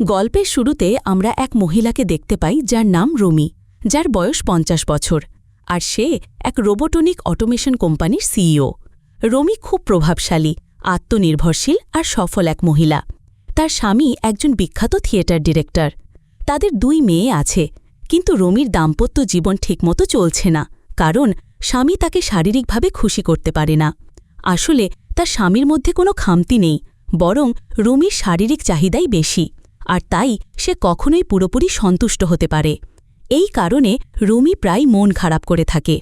গল্পের শুরুতে আমরা এক মহিলাকে দেখতে পাই যার নাম রুমি, যার বয়স ৫০ বছর, আর সে এক রোবোটনিক অটোমেশন কোম্পানির সিইও। রুমি খুব প্রভাবশালী, আত্মনির্ভরশীল আর সফল এক মহিলা। তার স্বামী একজন বিখ্যাত থিয়েটার ডিরেক্টর। তাদের ২ মেয়ে আছে, কিন্তু রুমির দাম্পত্য জীবন ঠিকমতো চলছে না, কারণ স্বামী তাকে শারীরিকভাবে খুশি করতে পারে না। আসলে তার স্বামীর মধ্যে কোনো খামতি নেই, বরং রুমির শারীরিক চাহিদাই বেশি, আর তাই সে কখনোই পুরোপুরি সন্তুষ্ট হতে পারে। এই কারণে রুমি প্রায় মন খারাপ করে থাকে।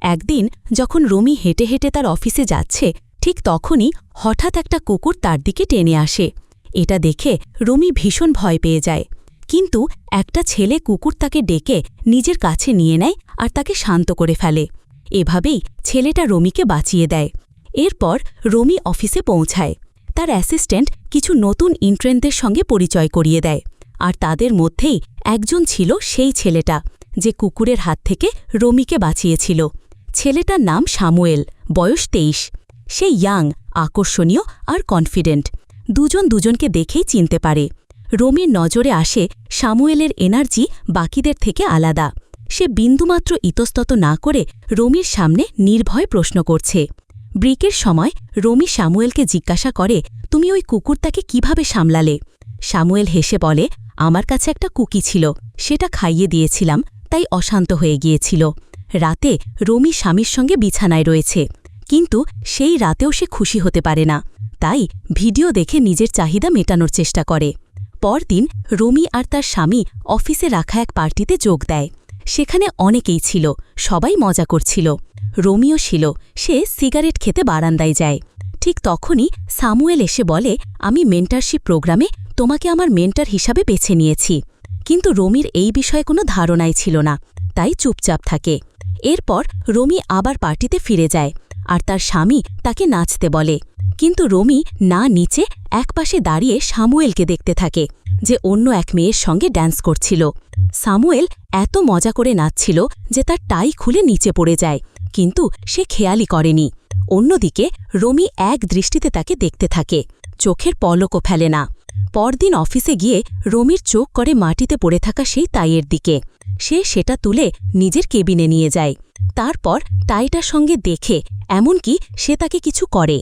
একদিন যখন রুমি হেঁটে হেঁটে তার অফিসে যাচ্ছে, ঠিক তখনই হঠাৎ একটা কুকুর তার দিকে টেনে আসে। এটা দেখে রুমি ভীষণ ভয় পেয়ে যায়, কিন্তু একটা ছেলে কুকুর তাকে ডেকে নিজের কাছে নিয়ে নেয় আর তাকে শান্ত করে ফেলে। এভাবেই ছেলেটা রুমিকে বাঁচিয়ে দেয়। এরপর রুমি অফিসে পৌঁছায়। তার অ্যাসিস্ট্যান্ট কিছু নতুন ইন্টার্নদের সঙ্গে পরিচয় করিয়ে দেয়, আর তাদের মধ্যেই একজন ছিল সেই ছেলেটা যে কুকুরের হাত থেকে রুমিকে বাঁচিয়েছিল। ছেলেটার নাম সামুয়েল, বয়স ২৩। সে ইয়াং, আকর্ষণীয় আর কনফিডেন্ট। দুজন দুজনকে দেখেই চিনতে পারে। রুমির নজরে আসে সামুয়েলের এনার্জি বাকিদের থেকে আলাদা। সে বিন্দুমাত্র ইতস্তত না করে রুমির সামনে নির্ভয় প্রশ্ন করছে। ব্রেকের সময় রুমি সামুয়েলকে জিজ্ঞাসা করে, তুমি ওই কুকুরটাকে কিভাবে সামলালে? সামুয়েল হেসে বলে, আমার কাছে একটা কুকি ছিল, সেটা খাইয়ে দিয়েছিলাম, তাই অশান্ত হয়ে গিয়েছিল। রাতে রুমি স্বামীর সঙ্গে বিছানায় রয়েছে, কিন্তু সেই রাতেও সে খুশি হতে পারে না, তাই ভিডিও দেখে নিজের চাহিদা মেটানোর চেষ্টা করে। পরদিন রুমি আর তার স্বামী অফিসে রাখা এক পার্টিতে যোগ দেয়। সেখানে অনেকেই ছিল, সবাই মজা করছিল। রোমিও ছিল, সে সিগারেট খেতে বারান্দায় যায়। ঠিক তখনই সামুয়েল এসে বলে, আমি মেন্টারশিপ প্রোগ্রামে তোমাকে আমার মেন্টার হিসাবে বেছে নিয়েছি। কিন্তু রুমির এই বিষয়ে কোনো ধারণাই ছিল না, তাই চুপচাপ থাকে। এরপর রুমি আবার পার্টিতে ফিরে যায়, আর তার স্বামী তাকে নাচতে বলে। কিন্তু রুমি না নিচে একপাশে দাঁড়িয়ে সামুয়েলকে দেখতে থাকে, যে অন্য এক মেয়ের সঙ্গে ড্যান্স করছিল। সামুয়েল এত মজা করে নাচছিল যে তার টাই খুলে নিচে পড়ে যায়, কিন্তু সে খেয়ালই করেনি। অন্যদিকে রুমি এক দৃষ্টিতে তাকে দেখতে থাকে, চোখের পলকও ফেলে না। পরদিন অফিসে গিয়ে রুমির চোখ করে মাটিতে পড়ে থাকা সেই টাইয়ের দিকে। সে সেটা তুলে নিজের কেবিনে নিয়ে যায়। তারপর টাইটার সঙ্গে দেখে এমনকি সে তাকে কিছু করে।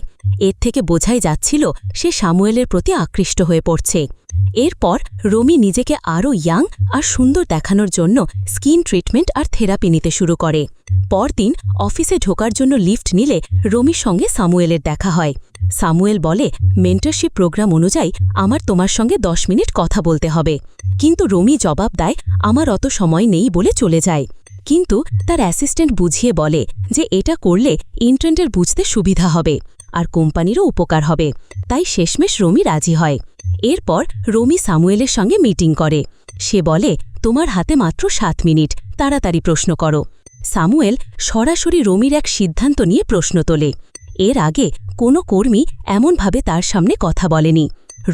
এর থেকে বোঝাই যাচ্ছিল সে সামুয়েলের প্রতি আকৃষ্ট হয়ে পড়ছে। এরপর রুমি নিজেকে আরও ইয়াং আর সুন্দর দেখানোর জন্য স্কিন ট্রিটমেন্ট আর থেরাপি নিতে শুরু করে। পরদিন অফিসে ঢোকার জন্য লিফট নিলে রুমির সঙ্গে সামুয়েলের দেখা হয়। সামুয়েল বলে, মেন্টরশিপ প্রোগ্রাম অনুযায়ী আমার তোমার সঙ্গে ১০ মিনিট কথা বলতে হবে। কিন্তু রুমি জবাব দেয়, আমার অত সময় নেই বলে চলে যায়। কিন্তু তার অ্যাসিস্ট্যান্ট বুঝিয়ে বলে যে এটা করলে ইন্টার্নদের বুঝতে সুবিধা হবে আর কোম্পানিরও উপকার হবে, তাই শেষমেশ রুমি রাজি হয়। এরপর রুমি সামুয়েলের সঙ্গে মিটিং করে। সে বলে, তোমার হাতে মাত্র ৭ মিনিট, তাড়াতাড়ি প্রশ্ন করো। সামুয়েল সরাসরি রুমির এক সিদ্ধান্ত নিয়ে প্রশ্ন তোলে। এর আগে কোনো কর্মী এমনভাবে তার সামনে কথা বলেনি।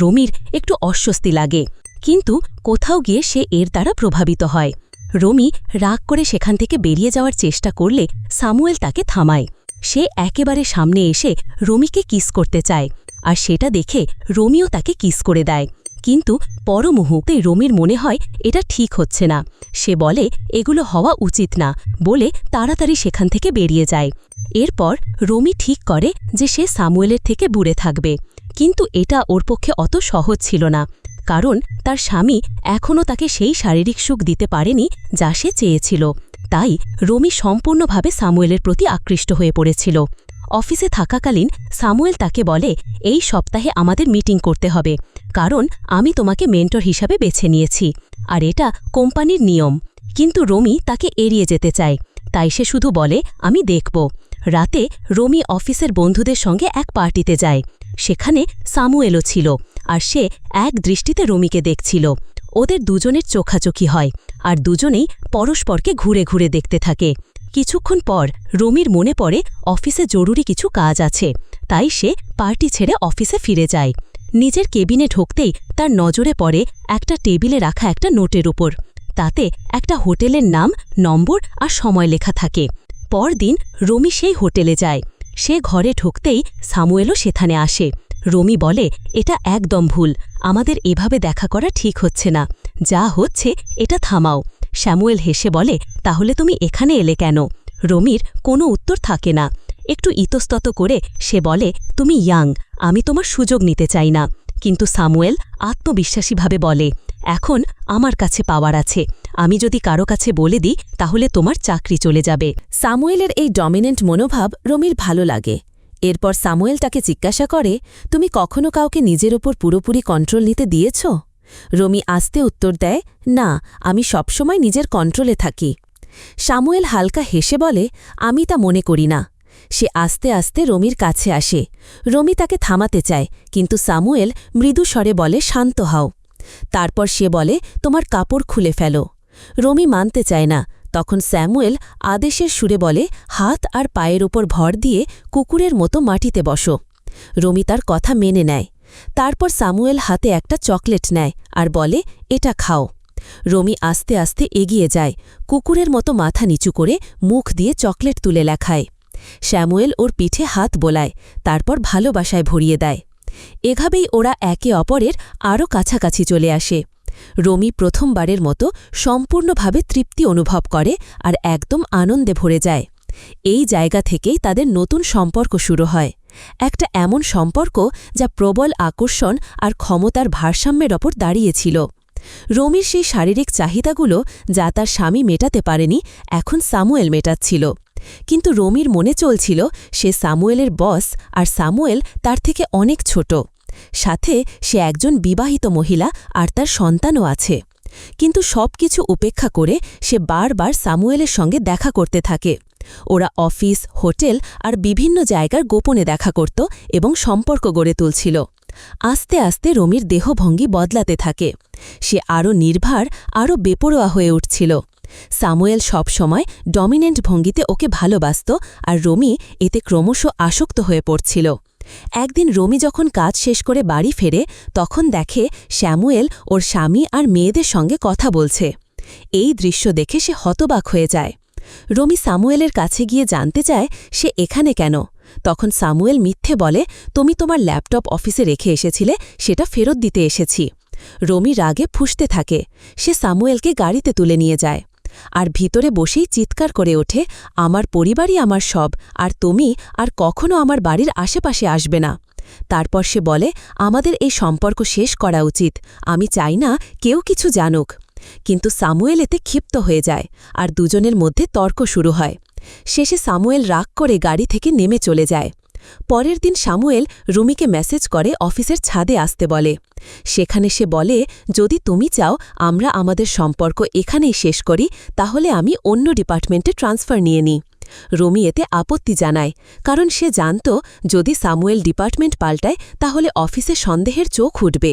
রুমির একটু অস্বস্তি লাগে, কিন্তু কোথাও গিয়ে সে এর দ্বারা প্রভাবিত হয়। রুমি রাগ করে সেখান থেকে বেরিয়ে যাওয়ার চেষ্টা করলে সামুয়েল তাকে থামায়। সে একেবারে সামনে এসে রুমিকে কিস করতে চায়, আর সেটা দেখে রুমিও তাকে কিস করে দেয়। কিন্তু পর মুহূর্তে রুমির মনে হয় এটা ঠিক হচ্ছে না। সে বলে, এগুলো হওয়া উচিত না বলে তাড়াতাড়ি সেখান থেকে বেরিয়ে যায়। এরপর রুমি ঠিক করে যে সে সামুয়েলের থেকে দূরে থাকবে, কিন্তু এটা ওর পক্ষে অত সহজ ছিল না, কারণ তার স্বামী এখনও তাকে সেই শারীরিক সুখ দিতে পারেনি যা সে চেয়েছিল। তাই রুমি সম্পূর্ণভাবে সামুয়েলের প্রতি আকৃষ্ট হয়ে পড়েছিল। অফিসে থাকাকালীন সামুয়েল তাকে বলে, এই সপ্তাহে আমাদের মিটিং করতে হবে, কারণ আমি তোমাকে মেন্টর হিসাবে বেছে নিয়েছি, আর এটা কোম্পানির নিয়ম। কিন্তু রুমি তাকে এড়িয়ে যেতে চায়, তাই সে শুধু বলে, আমি দেখব। রাতে রুমি অফিসের বন্ধুদের সঙ্গে এক পার্টিতে যায়। সেখানে সামুয়েলও ছিল, আর সে এক দৃষ্টিতে রুমিকে দেখছিল। ওদের দুজনের চোখাচোখি হয়, আর দুজনেই পরস্পরকে ঘুরে ঘুরে দেখতে থাকে। কিছুক্ষণ পর রুমির মনে পড়ে অফিসে জরুরি কিছু কাজ আছে, তাই সে পার্টি ছেড়ে অফিসে ফিরে যায়। নিজের কেবিনে ঢুকতেই তার নজরে পড়ে একটা টেবিলে রাখা একটা নোটের উপর। তাতে একটা হোটেলের নাম, নম্বর আর সময় লেখা থাকে। পরদিন রুমি সেই হোটেলে যায়। সে ঘরে ঢুকতেই সামুয়েলও সেখানে আসে। রমি বলে, এটা একদম ভুল, আমাদের এভাবে দেখা করা ঠিক হচ্ছে না, যা হচ্ছে এটা থামাও। স্যামুয়েল হেসে বলে, তাহলে তুমি এখানে এলে কেন? রমির কোনো উত্তর থাকে না। একটু ইতস্তত করে সে বলে, তুমি ইয়াং, আমি তোমার সুযোগ নিতে চাই না। কিন্তু স্যামুয়েল আত্মবিশ্বাসীভাবে বলে, এখন আমার কাছে পাওয়ার আছে, আমি যদি কারো কাছে বলে দিই তাহলে তোমার চাকরি চলে যাবে। স্যামুয়েলের এই ডমিনেন্ট মনোভাব রমির ভালো লাগে। এরপর স্যামুয়েল তাকে জিজ্ঞাসা করে, তুমি কখনো কাউকে নিজের ওপর পুরোপুরি কন্ট্রোল নিতে দিয়েছ? রমি আস্তে উত্তর দেয়, না, আমি সবসময় নিজের কন্ট্রোলে থাকি। স্যামুয়েল হালকা হেসে বলে, আমি তা মনে করি না। সে আস্তে আস্তে রমির কাছে আসে। রমি তাকে থামাতে চায়, কিন্তু স্যামুয়েল মৃদু স্বরে বলে, শান্ত হও। তারপর সে বলে, তোমার কাপড় খুলে ফেলো। রমি মানতে চায় না। তখন স্যামুয়েল আদেশের সুরে বলে, হাত আর পায়ের ওপর ভর দিয়ে কুকুরের মতো মাটিতে বসো। রমি তার কথা মেনে নেয়। তারপর স্যামুয়েল হাতে একটা চকলেট নেয় আর বলে, এটা খাও। রমি আস্তে আস্তে এগিয়ে যায়, কুকুরের মতো মাথা নিচু করে মুখ দিয়ে চকলেট তুলে লেখায়। স্যামুয়েল ওর পিঠে হাত বোলায়, তারপর ভালোবাসায় ভরিয়ে দেয়। এভাবেই ওরা একে অপরের আরও কাছাকাছি চলে আসে। রমি প্রথমবারের মতো সম্পূর্ণভাবে তৃপ্তি অনুভব করে আর একদম আনন্দে ভরে যায়। এই জায়গা থেকেই তাদের নতুন সম্পর্ক শুরু হয়, একটা এমন সম্পর্ক যা প্রবল আকর্ষণ আর ক্ষমতার ভারসাম্যের ওপর দাঁড়িয়েছিল। রমির সেই শারীরিক চাহিদাগুলো যা তার স্বামী মেটাতে পারেনি, এখন স্যামুয়েল মেটাচ্ছিল। কিন্তু রমির মনে চলছিল সে স্যামুয়েলের বস আর স্যামুয়েল তার থেকে অনেক ছোট। সাথে সে একজন বিবাহিত মহিলা আর তার সন্তানও আছে। কিন্তু সবকিছু উপেক্ষা করে সে বারবার স্যামুয়েলের সঙ্গে দেখা করতে থাকে। ওরা অফিস, হোটেল আর বিভিন্ন জায়গার গোপনে দেখা করত এবং সম্পর্ক গড়ে তুলছিল। আস্তে আস্তে রমির দেহভঙ্গি বদলাতে থাকে। সে আরও নির্ভার, আরও বেপরোয়া হয়ে উঠছিল। স্যামুয়েল সবসময় ডমিনেন্ট ভঙ্গিতে ওকে ভালোবাসত আর রমি এতে ক্রমশ আসক্ত হয়ে পড়ছিল। একদিন রমি যখন কাজ শেষ করে বাড়ি ফেরে, তখন দেখে স্যামুয়েল ওর স্বামী আর মেয়েদের সঙ্গে কথা বলছে। এই দৃশ্য দেখে সে হতবাক হয়ে যায়। রমি স্যামুয়েলের কাছে গিয়ে জানতে চায় সে এখানে কেন। তখন স্যামুয়েল মিথ্যে বলে, তুমি তোমার ল্যাপটপ অফিসে রেখে এসেছিলে, সেটা ফেরত দিতে এসেছি। রমি রাগে ফুঁসতে থাকে। সে স্যামুয়েলকে গাড়িতে তুলে নিয়ে যায় আর ভিতরে বসেই চিৎকার করে ওঠে, আমার পরিবারই আমার সব, আর তুমি আর কখনো আমার বাড়ির আশেপাশে আসবে না। তারপর সে বলে, আমাদের এই সম্পর্ক শেষ করা উচিত, আমি চাই না কেউ কিছু জানুক। কিন্তু স্যামুয়েল এতে ক্ষিপ্ত হয়ে যায় আর দুজনের মধ্যে তর্ক শুরু হয়। শেষে স্যামুয়েল রাগ করে গাড়ি থেকে নেমে চলে যায়। পরের দিন স্যামুয়েল রুমিকে মেসেজ করে অফিসের ছাদে আসতে বলে। সেখানে সে বলে, যদি তুমি চাও আমরা আমাদের সম্পর্ক এখানেই শেষ করি, তাহলে আমি অন্য ডিপার্টমেন্টে ট্রান্সফার নিয়ে নিই। রমি এতে আপত্তি জানায়, কারণ সে জানত যদি স্যামুয়েল ডিপার্টমেন্ট পাল্টায় তাহলে অফিসে সন্দেহের চোখ উঠবে,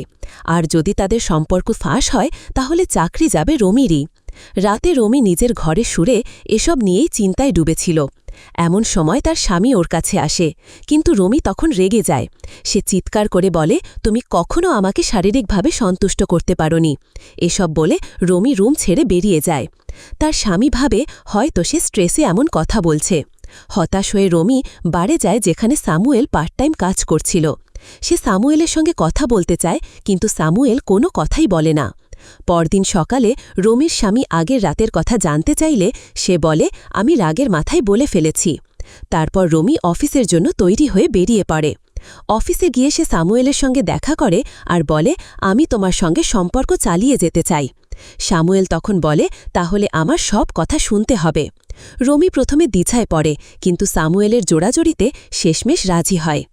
আর যদি তাদের সম্পর্ক ফাঁস হয় তাহলে চাকরি যাবে রমিরই। রাতে রমি নিজের ঘরে শুয়ে এসব নিয়েই চিন্তায় ডুবেছিল। এমন সময় তার স্বামী ওর কাছে আসে, কিন্তু রমি তখন রেগে যায়। সে চিৎকার করে বলে, তুমি কখনো আমাকে শারীরিকভাবে সন্তুষ্ট করতে পারোনি। এসব বলে রমি রুম ছেড়ে বেরিয়ে যায়। তার স্বামী ভাবে হয়তো সে স্ট্রেসে এমন কথা বলছে। হতাশ হয়ে রমি বাড়ি যায় যেখানে স্যামুয়েল পার্ট টাইম কাজ করছিল। সে স্যামুয়েলের সঙ্গে কথা বলতে চায়, কিন্তু স্যামুয়েল কোনো কথাই বলে না। পরদিন সকালে রমির স্বামী আগের রাতের কথা জানতে চাইলে সে বলে, আমি রাগের মাথায় বলে ফেলেছি। তারপর রমি অফিসের জন্য তৈরি হয়ে বেরিয়ে পড়ে। অফিসে গিয়ে সে স্যামুয়েলের সঙ্গে দেখা করে আর বলে, আমি তোমার সঙ্গে সম্পর্ক চালিয়ে যেতে চাই। স্যামুয়েল তখন বলে, তাহলে আমার সব কথা শুনতে হবে। রমি প্রথমে দ্বিধায় পড়ে, কিন্তু স্যামুয়েলের জোড়াজড়িতে শেষমেশ রাজি হয়।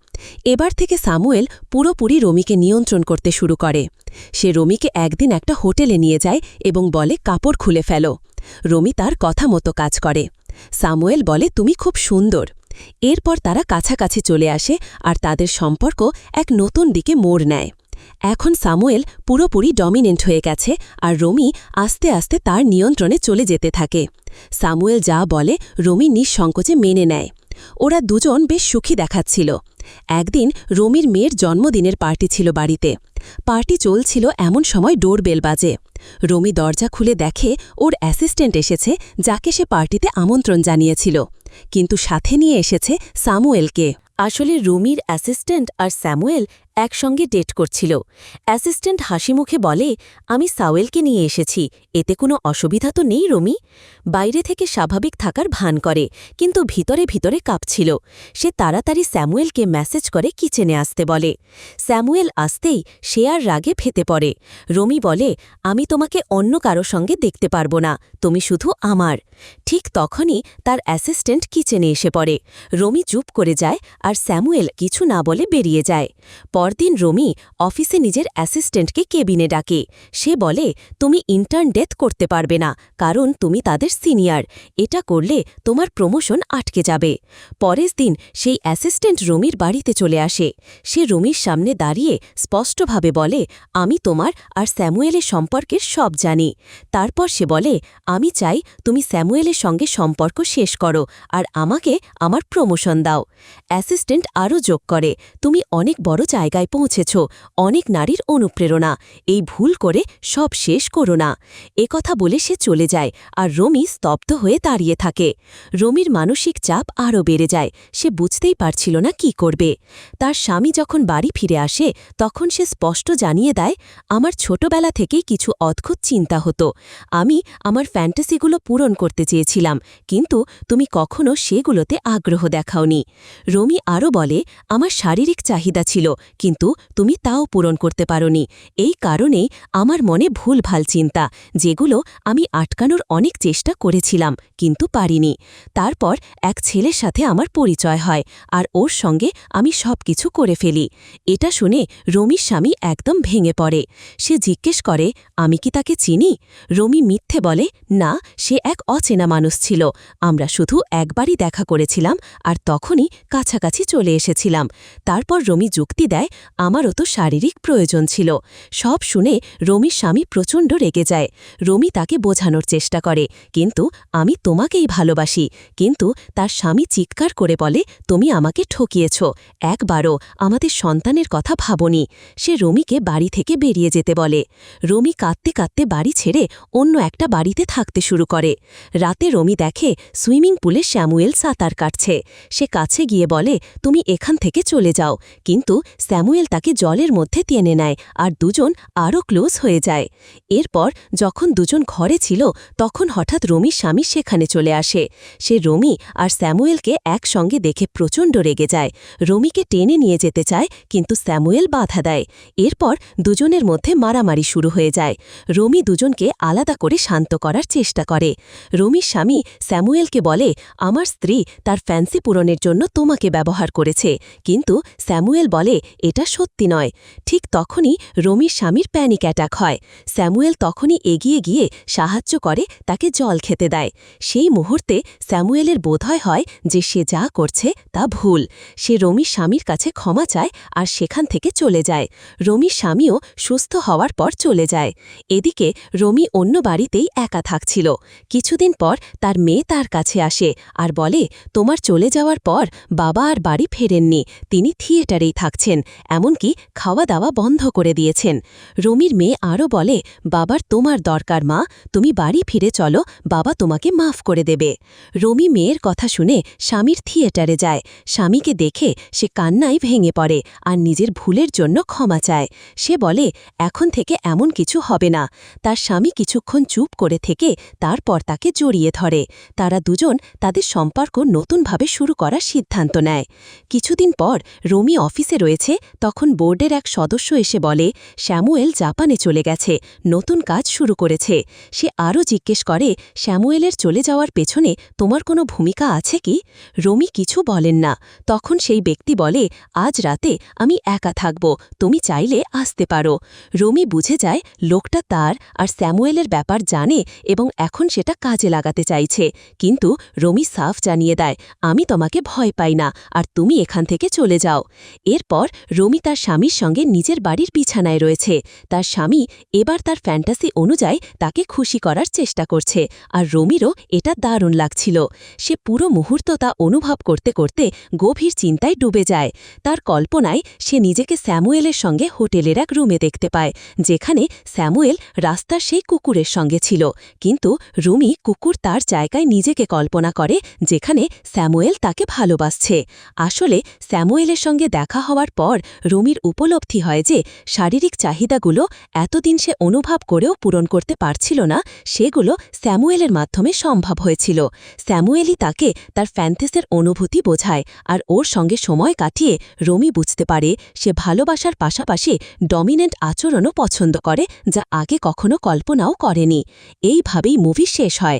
এবার থেকে স্যামুয়েল পুরোপুরি রমিকে নিয়ন্ত্রণ করতে শুরু করে। সে রমিকে একদিন একটা হোটেলে নিয়ে যায় এবং বলে, কাপড় খুলে ফেলো। রমি তার কথা মতো কাজ করে। স্যামুয়েল বলে, তুমি খুব সুন্দর। এরপর তারা কাছাকাছি চলে আসে আর তাদের সম্পর্ক এক নতুন দিকে মোড় নেয়। এখন স্যামুয়েল পুরোপুরি ডমিনেন্ট হয়ে গেছে আর রমি আস্তে আস্তে তার নিয়ন্ত্রণে চলে যেতে থাকে। স্যামুয়েল যা বলে রমি নিঃসংকোচে মেনে নেয়। ওরা দুজন বেশ সুখী দেখাচ্ছিল। একদিন রমির মেয়ের জন্মদিনের পার্টি ছিল বাড়িতে। পার্টি চলছিল এমন সময় ডোরবেল বাজে। রমি দরজা খুলে দেখে ওর অ্যাসিস্ট্যান্ট এসেছে, যাকে সে পার্টিতে আমন্ত্রণ জানিয়েছিল, কিন্তু সাথে নিয়ে এসেছে স্যামুয়েলকে। আসলে রুমির অ্যাসিস্ট্যান্ট আর স্যামুয়েল একসঙ্গে ডেট করছিল। অ্যাসিস্ট্যান্ট হাসিমুখে বলে, আমি সাওয়েলকে নিয়ে এসেছি, এতে কোনো অসুবিধা তো নেই রমি? বাইরে থেকে স্বাভাবিক থাকার ভান করে, কিন্তু ভিতরে ভিতরে কাঁপছিল। সে তাড়াতাড়ি স্যামুয়েলকে মেসেজ করে কিচেনে আসতে বলে। স্যামুয়েল আসতেই সে আর রাগে ফেটে পড়ে। রমি বলে, আমি তোমাকে অন্য কারো সঙ্গে দেখতে পারব না, তুমি শুধু আমার। ঠিক তখনই তার অ্যাসিস্ট্যান্ট কিচেনে এসে পড়ে। রমি চুপ করে যায় আর স্যামুয়েল কিছু না বলে বেরিয়ে যায়। পরদিন রমি অফিসে নিজের অ্যাসিস্ট্যান্টকে কেবিনে ডাকে। সে বলে, তুমি ইন্টার্ন ডেথ করতে পারবে না, কারণ তুমি তাদের সিনিয়র। এটা করলে তোমার প্রমোশন আটকে যাবে। পরের দিন সেই অ্যাসিস্ট্যান্ট রমির বাড়িতে চলে আসে। সে রমির সামনে দাঁড়িয়ে স্পষ্টভাবে বলে, আমি তোমার আর স্যামুয়েলের সম্পর্কের সব জানি। তারপর সে বলে, আমি চাই তুমি স্যামুয়েলের সঙ্গে সম্পর্ক শেষ করো আর আমাকে আমার প্রমোশন দাও। অ্যাসিস্ট্যান্ট আরও যোগ করে, তুমি অনেক বড় জায়গায় পৌঁছেছ, অনেক নারীর অনুপ্রেরণা, এই ভুল করে সব শেষ করো না। কথা বলে সে চলে যায় আর রমি স্তব্ধ হয়ে দাঁড়িয়ে থাকে। রমির মানসিক চাপ আরও বেড়ে যায়। সে বুঝতেই পারছিল না কি করবে। তার স্বামী যখন বাড়ি ফিরে আসে তখন সে স্পষ্ট জানিয়ে দেয়, আমার ছোটবেলা থেকেই কিছু অদ্ভুত চিন্তা হতো। আমি আমার ফ্যান্টাসিগুলো পূরণ করতে চেয়েছিলাম, কিন্তু তুমি কখনো সেগুলোতে আগ্রহ দেখাওনি। রমি আরও বলে, আমার শারীরিক চাহিদা ছিল, কিন্তু তুমি তাও পূরণ করতে পারোনি। এই কারণেই আমার মনে ভুলভাল চিন্তা, যেগুলো আমি আটকানোর অনেক চেষ্টা করেছিলাম, কিন্তু পারিনি। তারপর এক ছেলের সাথে আমার পরিচয় হয় আর ওর সঙ্গে আমি সবকিছু করে ফেলি। এটা শুনে রমির স্বামী একদম ভেঙে পড়ে। সে জিজ্ঞেস করে, আমি কি তাকে চিনি? রমি মিথ্যে বলে, না, সে এক অচেনা মানুষ ছিল। আমরা শুধু একবারই দেখা করেছিলাম আর তখনই কাছাকাছি চলে এসেছিলাম। তারপর রমি যুক্তি দেয়, আমারও তো শারীরিক প্রয়োজন ছিল। সব শুনে রমির স্বামী প্রচণ্ড রেগে যায়। রমি তাকে বোঝানোর চেষ্টা করে, কিন্তু আমি তোমাকেই ভালোবাসি। কিন্তু তার স্বামী চিৎকার করে বলে, তুমি আমাকে ঠকিয়েছ, একবারও আমাদের সন্তানের কথা ভাবনি। সে রমিকে বাড়ি থেকে বেরিয়ে যেতে বলে। রমি কাঁদতে কাঁদতে বাড়ি ছেড়ে অন্য একটা বাড়িতে থাকতে শুরু করে। রাতে রমি দেখে সুইমিং পুলে স্যামুয়েল সাঁতার কাটছে। সে কাছে গিয়ে বলে, তুমি এখান থেকে চলে যাও, কিন্তু স্যামুয়েল তাকে জলের মধ্যে টেনে নেয় আর দুজন আরও ক্লোজ হয়ে যায়। এরপর যখন দুজন ঘরে ছিল তখন হঠাৎ রমির স্বামী সেখানে চলে আসে। সে রমি আর স্যামুয়েলকে একসঙ্গে দেখে প্রচণ্ড রেগে যায়। রমিকে টেনে নিয়ে যেতে চায়, কিন্তু স্যামুয়েল বাধা দেয়। এরপর দুজনের মধ্যে মারামারি শুরু হয়ে যায়। রমি দুজনকে আলাদা করে শান্ত করার চেষ্টা করে। রমির স্বামী স্যামুয়েলকে বলে, আমার স্ত্রী তার ফ্যান্সি পূরণের জন্য তোমাকে ব্যবহার করেছে, কিন্তু স্যামুয়েল বলে, এটা সত্যি নয়। ঠিক তখনই রমির স্বামীর প্যানিক অ্যাটাক হয়। স্যামুয়েল তখনই এগিয়ে গিয়ে সাহায্য করে, তাকে জল খেতে দেয়। সেই মুহূর্তে স্যামুয়েলের বোধহয় হয় যে সে যা করছে তা ভুল। সে রমির স্বামীর কাছে ক্ষমা চায় আর সেখান থেকে চলে যায়। রমির স্বামীও সুস্থ হওয়ার পর চলে যায়। এদিকে রমি অন্য বাড়িতেই একা থাকছিল। কিছুদিন পর তার মেয়ে তার কাছে আসে আর বলে, তোমার চলে যাওয়ার পর বাবা আর বাড়ি ফেরেননি, তিনি থিয়েটারেই থাকছেন, এমনকি খাওয়া দাওয়া বন্ধ করে দিয়েছেন। রমির মেয়ে আরও বলে, বাবার তোমার দরকার মা, তুমি বাড়ি ফিরে চলো, বাবা তোমাকে মাফ করে দেবে। রমি মেয়ের কথা শুনে স্বামীর থিয়েটারে যায়। স্বামীকে দেখে সে কান্নায় ভেঙে পড়ে আর নিজের ভুলের জন্য ক্ষমা চায়। সে বলে, এখন থেকে এমন কিছু হবে না। তার স্বামী কিছুক্ষণ চুপ করে থেকে তারপর তাকে জড়িয়ে ধরে। তারা দুজন তাদের সম্পর্ক নতুনভাবে শুরু করার সিদ্ধান্ত নেয়। কিছুদিন পর রমি অফিসে রয়েছে, তখন বোর্ডের এক সদস্য এসে বলে, স্যামুয়েল জাপানে চলে গেছে, নতুন কাজ শুরু করেছে। সে আরও জিজ্ঞেস করে, স্যামুয়েলের চলে যাওয়ার পেছনে তোমার কোনো ভূমিকা আছে কি? রমি কিছু বলেন না। তখন সেই ব্যক্তি বলে, আজ রাতে আমি একা থাকব, তুমি চাইলে আসতে পারো। রমি বুঝে যায় লোকটা তার আর স্যামুয়েলের ব্যাপার জানে এবং এখন সেটা কাজে লাগাতে চাইছে। কিন্তু রমি সাফ জানিয়ে দেয়, আমি তোমাকে ভয় পাই না আর তুমি এখান থেকে চলে যাও। এরপর রমি তার স্বামীর সঙ্গে নিজের বাড়ির বিছানায় রয়েছে। তার স্বামী এবার তার ফ্যান্টাসি অনুযায়ী তাকে খুশি করার চেষ্টা করছে আর রমিরও এটা দারুণ লাগছিল। সে পুরো মুহূর্ত তা অনুভব করতে করতে গভীর চিন্তায় ডুবে যায়। তার কল্পনায় সে নিজেকে স্যামুয়েলের সঙ্গে হোটেলের এক রুমে দেখতে পায়, যেখানে স্যামুয়েল রাস্তার সেই কুকুরের সঙ্গে ছিল, কিন্তু রুমি কুকুর তার জায়গায় নিজেকে কল্পনা করে, যেখানে স্যামুয়েল তাকে ভালোবাসছে। আসলে স্যামুয়েলের সঙ্গে দেখা হওয়ার পর রুমির উপলব্ধি হয় যে শারীরিক চাহিদাগুলো এতদিন সে অনুভব করেও পূরণ করতে পারছিল না, সেগুলো স্যামুয়েলের মাধ্যমে সম্ভব হয়েছিল। স্যামুয়েলই তাকে তার ফ্যান্টাসির অনুভূতি বোঝায়, আর ওর সঙ্গে সময় কাটিয়ে রুমি বুঝতে পারে সে ভালোবাসার পাশাপাশি ডমিনেন্ট আচরণও পছন্দ করে, যা আগে কখনো কল্পনাও করেনি। এইভাবেই মুভি শেষ হয়।